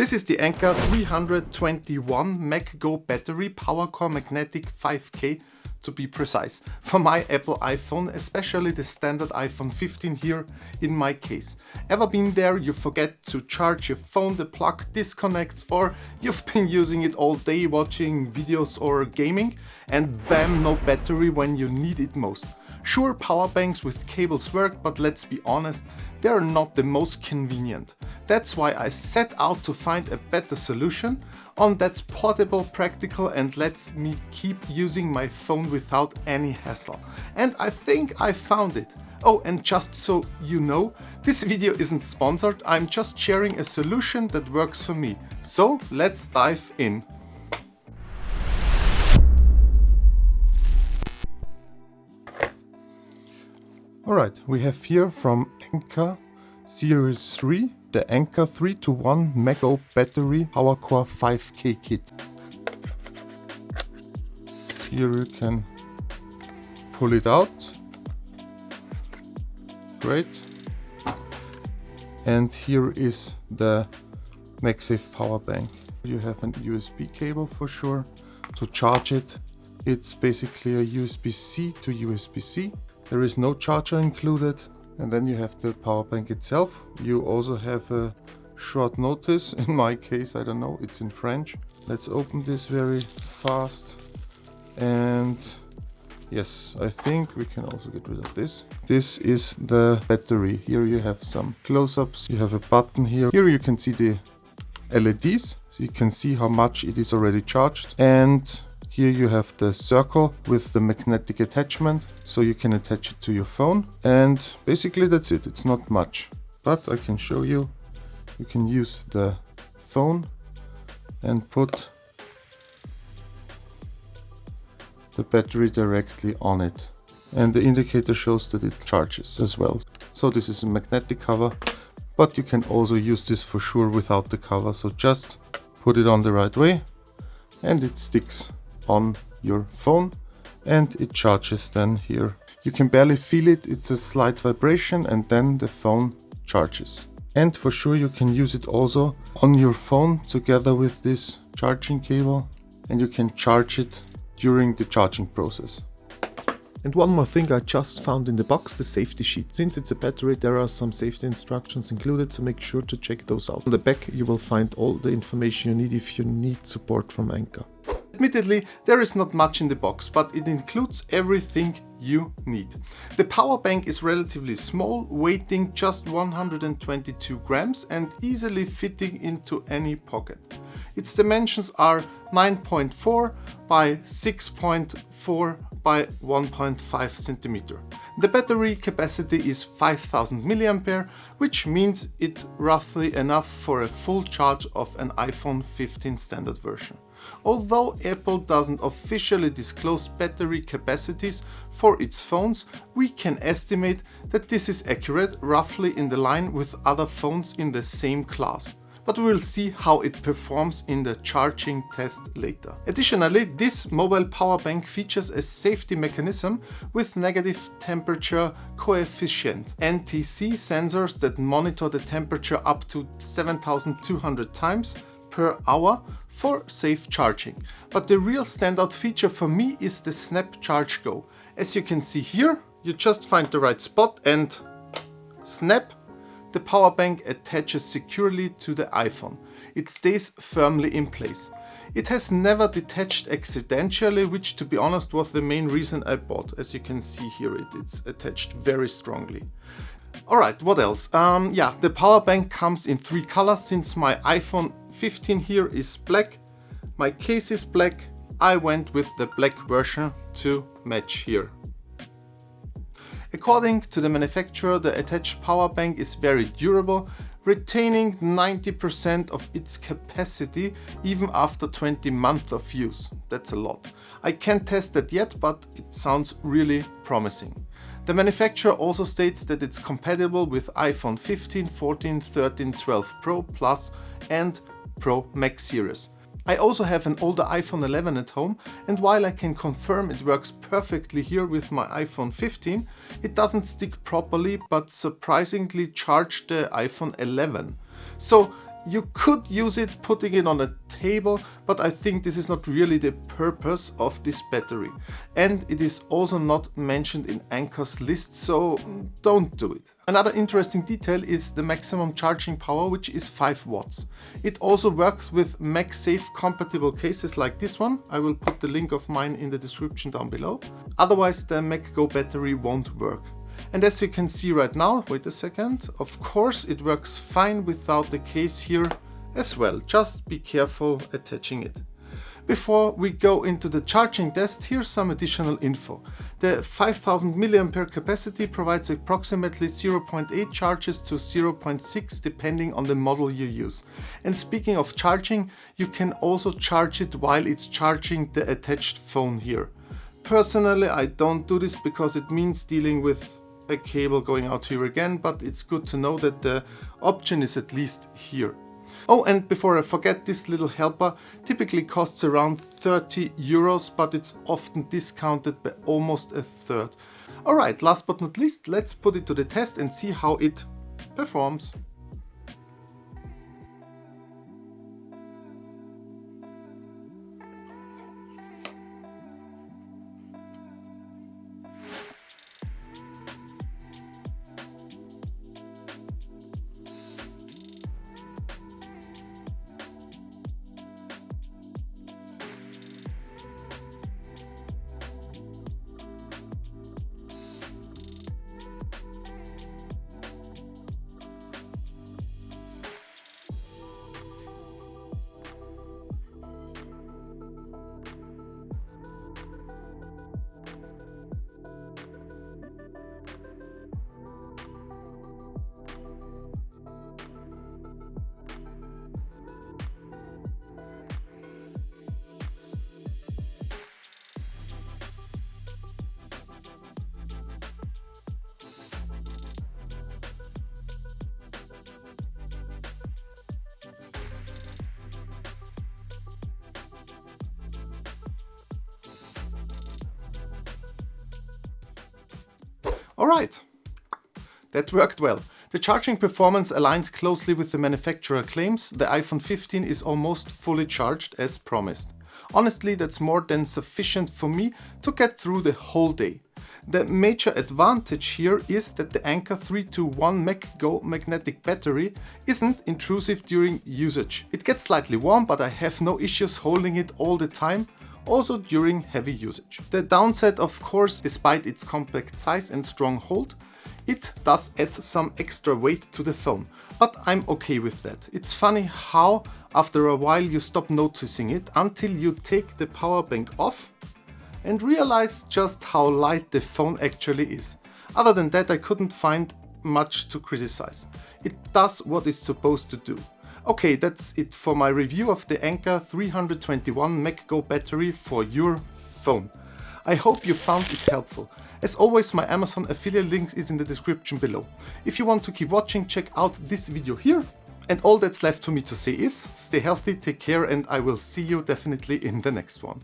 This is the Anker 321 MagGo battery power core magnetic 5K to be precise, for my Apple iPhone, especially the standard iPhone 15 here in my case. Ever been there? You forget to charge your phone, the plug disconnects, or you've been using it all day watching videos or gaming, and bam, no battery when you need it most. Sure, power banks with cables work, but let's be honest, they're not the most convenient. That's why I set out to find a better solution, one that's portable, practical, and lets me keep using my phone without any hassle. And I think I found it. Oh, and just so you know, this video isn't sponsored, I'm just sharing a solution that works for me. So let's dive in. Alright, we have here from Anker Series 3 the Anker 3-to-1 MagGo battery power core 5K kit. Here you can pull it out. Great. And here is the MagSafe power bank. You have an USB cable for sure to charge it. It's basically a USB-C to USB-C. There is no charger included. And then you have the power bank itself. You also have a short notice. In my case, I don't know, it's in French. Let's open this very fast. And yes, I think we can also get rid of this. This is the battery. Here you have some close-ups. You have a button here. Here you can see the LEDs. So you can see how much it is already charged. And here you have the circle with the magnetic attachment, so you can attach it to your phone. And basically that's it, it's not much. But I can show you, you can use the phone and put the battery directly on it. And the indicator shows that it charges as well. So this is a magnetic cover, but you can also use this for sure without the cover. So just put it on the right way and it sticks on your phone and it charges then here. You can barely feel it, it's a slight vibration and then the phone charges. And for sure you can use it also on your phone together with this charging cable, and you can charge it during the charging process. And one more thing I just found in the box, the safety sheet. Since it's a battery, there are some safety instructions included, so make sure to check those out. On the back you will find all the information you need if you need support from Anker. Admittedly, there is not much in the box, but it includes everything you need. The power bank is relatively small, weighing just 122 grams and easily fitting into any pocket. Its dimensions are 9.4 by 6.4 by 1.5 centimeter. The battery capacity is 5000 mAh, which means it's roughly enough for a full charge of an iPhone 15 standard version. Although Apple doesn't officially disclose battery capacities for its phones, we can estimate that this is accurate, roughly in the line with other phones in the same class. But we'll see how it performs in the charging test later. Additionally, this mobile power bank features a safety mechanism with negative temperature coefficient (NTC) sensors that monitor the temperature up to 7,200 times per hour for safe charging. But the real standout feature for me is the Snap Charge Go. As you can see here, you just find the right spot and snap. The power bank attaches securely to the iPhone. It stays firmly in place. It has never detached accidentally, which to be honest was the main reason I bought. As you can see here, it's attached very strongly. Alright, what else? Yeah, the power bank comes in 3 colors. Since my iPhone 15 here is black, my case is black, I went with the black version to match here. According to the manufacturer, the attached power bank is very durable, retaining 90% of its capacity even after 20 months of use. That's a lot. I can't test that yet, but it sounds really promising. The manufacturer also states that it's compatible with iPhone 15, 14, 13, 12 Pro Plus and Pro Max series. I also have an older iPhone 11 at home, and while I can confirm it works perfectly here with my iPhone 15, it doesn't stick properly but surprisingly charged the iPhone 11. So You could use it putting it on a table, but I think this is not really the purpose of this battery. And it is also not mentioned in Anker's list, so don't do it. Another interesting detail is the maximum charging power, which is 5 watts. It also works with MagSafe-compatible cases like this one. I will put the link of mine in the description down below. Otherwise the MagGo battery won't work. And as you can see right now, wait a second, of course it works fine without the case here as well. Just be careful attaching it. Before we go into the charging test, here's some additional info. The 5000 mAh capacity provides approximately 0.8 charges to 0.6 depending on the model you use. And speaking of charging, you can also charge it while it's charging the attached phone here. Personally, I don't do this because it means dealing with a cable going out here again, but it's good to know that the option is at least here. Oh, and before I forget, this little helper typically costs around 30 euros, but it's often discounted by almost a third. Alright, last but not least, let's put it to the test and see how it performs. Alright, that worked well. The charging performance aligns closely with the manufacturer claims. The iPhone 15 is almost fully charged as promised. Honestly, that's more than sufficient for me to get through the whole day. The major advantage here is that the Anker 321 MagGo magnetic battery isn't intrusive during usage. It gets slightly warm, but I have no issues holding it all the time, also during heavy usage. The downside, of course, despite its compact size and strong hold, it does add some extra weight to the phone, but I'm okay with that. It's funny how after a while you stop noticing it until you take the power bank off and realize just how light the phone actually is. Other than that, I couldn't find much to criticize. It does what it's supposed to do. Okay, that's it for my review of the Anker 321 MagGo battery for your phone. I hope you found it helpful. As always, my Amazon affiliate link is in the description below. If you want to keep watching, check out this video here. And all that's left for me to say is, stay healthy, take care, and I will see you definitely in the next one.